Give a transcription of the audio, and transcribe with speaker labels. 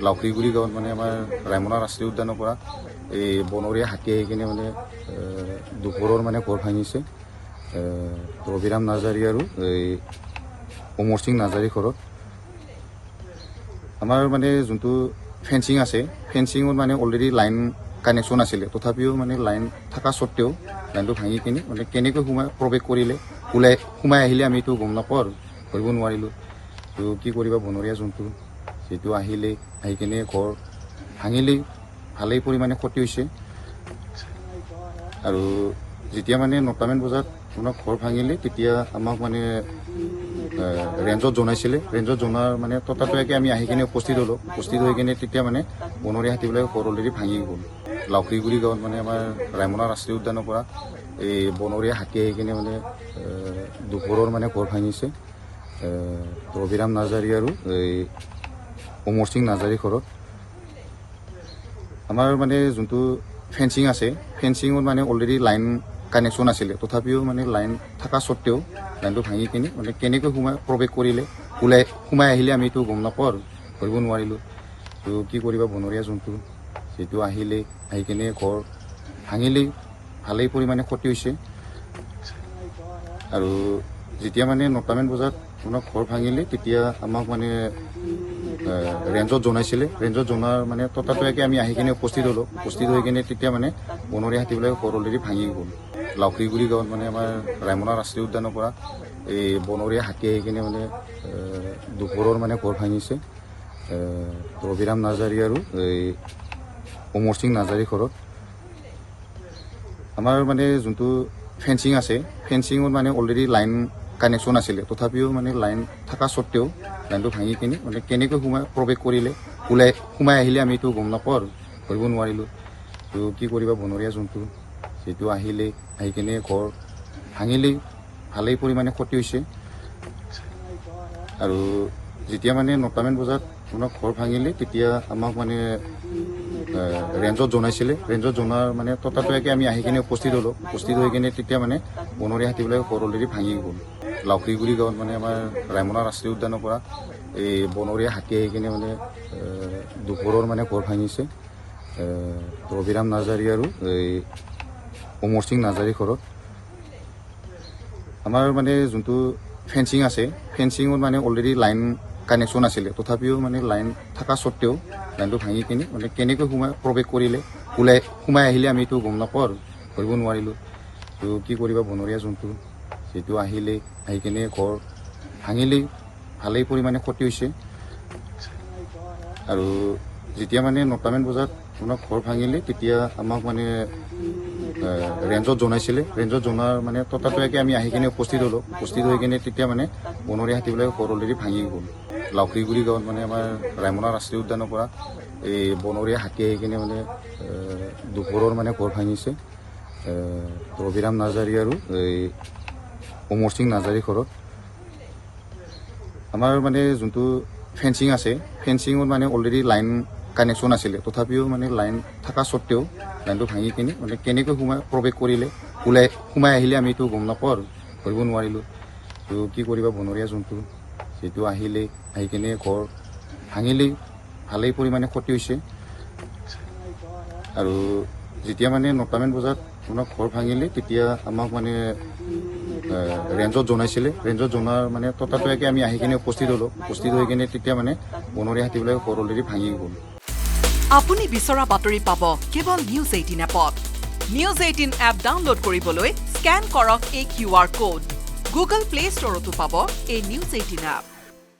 Speaker 1: লাউখিগুৰি গাঁৱত মানে আমাৰ ৰায়মনা ৰাষ্ট্ৰীয় উদ্যানৰ পৰা এই বনৰীয়া হাতী আহি কিনে মানে দুপৰৰ মানে ঘৰ ভাঙিছে ৰবিৰাম নাৰ্জাৰী আৰু এই অমৰ সিং নাৰ্জাৰী ঘৰত আমাৰ মানে যোনটো ফেন্সিং আছে ফেন্সিঙত মানে অলৰেডি লাইন কানেকশ্যন আছিলে তথাপিও মানে লাইন থকা স্বত্বেও লাইনটো ভাঙি কিনে মানে কেনেকৈ প্ৰৱেশ কৰিলে সোমাই আহিলে আমি এইটো গম নাপাওঁ আৰু ধৰিব নোৱাৰিলোঁ তো কি কৰিবা বনৰীয়া জন্তু যিটো আহি কিনে ঘৰ ভাঙিলেই ভালেই পৰিমাণে ক্ষতি হৈছে আৰু যেতিয়া মানে 9টামান বজাত আপোনাৰ ঘৰ ভাঙিলে তেতিয়া আমাক মানে ৰেঞ্জত জনাইছিলে ৰেঞ্জত জনাৰ মানে ততাতৈয়াকৈ আমি আহি কিনে উপস্থিত হ'লোঁ উপস্থিত হৈ কিনে তেতিয়া মানে বনৰীয়া হাতীবিলাকে ঘৰ অলৰেডি ভাঙি গ'ল লাউখিগুৰি গাঁৱত মানে আমাৰ ৰায়মনা ৰাষ্ট্ৰীয় উদ্যানৰ পৰা এই বনৰীয়া হাতী আহি কিনে মানে দুপৰৰ মানে ঘৰ ভাঙিছে ৰবিৰাম নাৰ্জাৰী আৰু এই অমৰ সিং নাৰ্জাৰী ঘৰত আমাৰ মানে যোনটো ফেন্সিং আছে ফেন্সিঙত মানে অলৰেডি লাইন কানেকশ্যন আছিলে তথাপিও মানে লাইন থকা স্বত্বেও লাইনটো ভাঙি কিনে মানে কেনেকৈ প্ৰৱেশ কৰিলে সোমাই আহিলে আমি এইটো গম নাপাওঁ আৰু ধৰিব নোৱাৰিলোঁ তো কি কৰিবা বনৰীয়া জন্তু যিটো আহি কিনে ঘৰ ভাঙিলেই ভালেই পৰিমাণে ক্ষতি হৈছে আৰু যেতিয়া মানে 9টামান বজাত আপোনাৰ ঘৰ ভাঙিলে তেতিয়া আমাক মানে ৰেঞ্জত জনাইছিলে ৰেঞ্জত জনাৰ মানে ততাতৈয়াকৈ আমি আহি কিনে উপস্থিত হ'লোঁ উপস্থিত হৈ কিনে তেতিয়া মানে বনৰীয়া হাতীবিলাকে ঘৰ অলৰেডি ভাঙি গ'ল লাউখিগুৰি গাঁৱত মানে আমাৰ ৰায়মনা ৰাষ্ট্ৰীয় উদ্যানৰ পৰা এই বনৰীয়া হাতী আহি কিনে মানে দুপৰৰ মানে ঘৰ ভাঙিছে ৰবিৰাম নাৰ্জাৰী আৰু এই অমৰ সিং নাৰ্জাৰী ঘৰত আমাৰ মানে যোনটো ফেন্সিং আছে ফেন্সিঙত মানে অলৰেডি লাইন কানেকশ্যন আছিলে তথাপিও মানে লাইন থকা স্বত্বেও লাইনটো ভাঙি কিনে মানে কেনেকৈ প্ৰৱেশ কৰিলে সোমাই আহিলে আমি এইটো গম নাপাওঁ আৰু ধৰিব নোৱাৰিলোঁ তো কি কৰিবা বনৰীয়া জন্তু যিটো আহি কিনে ঘৰ ভাঙিলেই ভালেই পৰিমাণে ক্ষতি হৈছে আৰু যেতিয়া মানে 9টামান বজাত আপোনাৰ ঘৰ ভাঙিলে তেতিয়া আমাক মানে ৰেঞ্জত জনাইছিলে ৰেঞ্জত জনাৰ মানে ততাতৈয়াকৈ আমি আহি কিনে উপস্থিত হ'লোঁ উপস্থিত হৈ কিনে তেতিয়া মানে বনৰীয়া হাতীবিলাকে ঘৰ অলৰেডি ভাঙি গ'ল লাউখিগুৰি গাঁৱত মানে আমাৰ ৰায়মনা ৰাষ্ট্ৰীয় উদ্যানৰ পৰা এই বনৰীয়া হাতী আহি কিনে মানে দুপৰৰ মানে ঘৰ ভাঙিছে ৰবিৰাম নাৰ্জাৰী আৰু এই অমৰ সিং নাৰ্জাৰী ঘৰত আমাৰ মানে যোনটো ফেন্সিং আছে ফেন্সিঙত মানে অলৰেডি লাইন কানেকশ্যন আছিলে তথাপিও মানে লাইন থকা স্বত্বেও লাইনটো ভাঙি কিনে মানে কেনেকৈ প্ৰৱেশ কৰিলে সোমাই আহিলে আমি এইটো গম নাপাওঁ আৰু ধৰিব নোৱাৰিলোঁ তো কি কৰিবা বনৰীয়া জন্তু যিটো আহি কিনে ঘৰ ভাঙিলেই ভালেই পৰিমাণে ক্ষতি হৈছে আৰু যেতিয়া মানে 9টামান বজাত আপোনাৰ ঘৰ ভাঙিলে তেতিয়া আমাক মানে ৰেঞ্জত জনাইছিলে ৰেঞ্জত জনাৰ মানে ততাতৈয়াকৈ আমি আহি কিনে উপস্থিত হ'লোঁ উপস্থিত হৈ কিনে তেতিয়া মানে বনৰীয়া হাতীবিলাকে ঘৰ অলৰেডি ভাঙি গ'ল লাউখিগুৰি গাঁৱত মানে আমাৰ ৰায়মনা ৰাষ্ট্ৰীয় উদ্যানৰ পৰা এই বনৰীয়া হাতী আহি কিনে মানে দুপৰৰ মানে ঘৰ ভাঙিছে ৰবিৰাম নাৰ্জাৰী আৰু এই অমৰ সিং নাৰ্জাৰী ঘৰত আমাৰ মানে যোনটো ফেন্সিং আছে ফেন্সিঙত মানে অলৰেডি লাইন কানেকশ্যন আছিলে তথাপিও মানে লাইন থকা স্বত্বেও লাইনটো ভাঙি কিনে মানে কেনেকৈ প্ৰৱেশ কৰিলে সোমাই আহিলে আমি এইটো গম নাপাওঁ আৰু ধৰিব নোৱাৰিলোঁ তো কি কৰিবা বনৰীয়া জন্তু যিটো আহি কিনে ঘৰ ভাঙিলেই ভালেই পৰিমাণে ক্ষতি হৈছে আৰু যেতিয়া মানে 9টামান বজাত আপোনাৰ ঘৰ ভাঙিলে তেতিয়া আমাক মানে ৰেঞ্জত জনাইছিলে ৰেঞ্জত জনাৰ মানে ততাতৈয়াকৈ আমি আহি কিনে উপস্থিত হ'লোঁ উপস্থিত হৈ কিনে তেতিয়া মানে বনৰীয়া হাতীবিলাকে ঘৰ অলৰেডি ভাঙি গ'ল
Speaker 2: আপুনি বিচৰা বাতৰি পাব কেৱল নিউজ 18 এপত নিউজ 18 এপ ডাউনলোড কৰিবলৈ স্কেন কৰক এই QR কোড গুগল প্লে ষ্টৰতো পাব এই নিউজ 18 এপ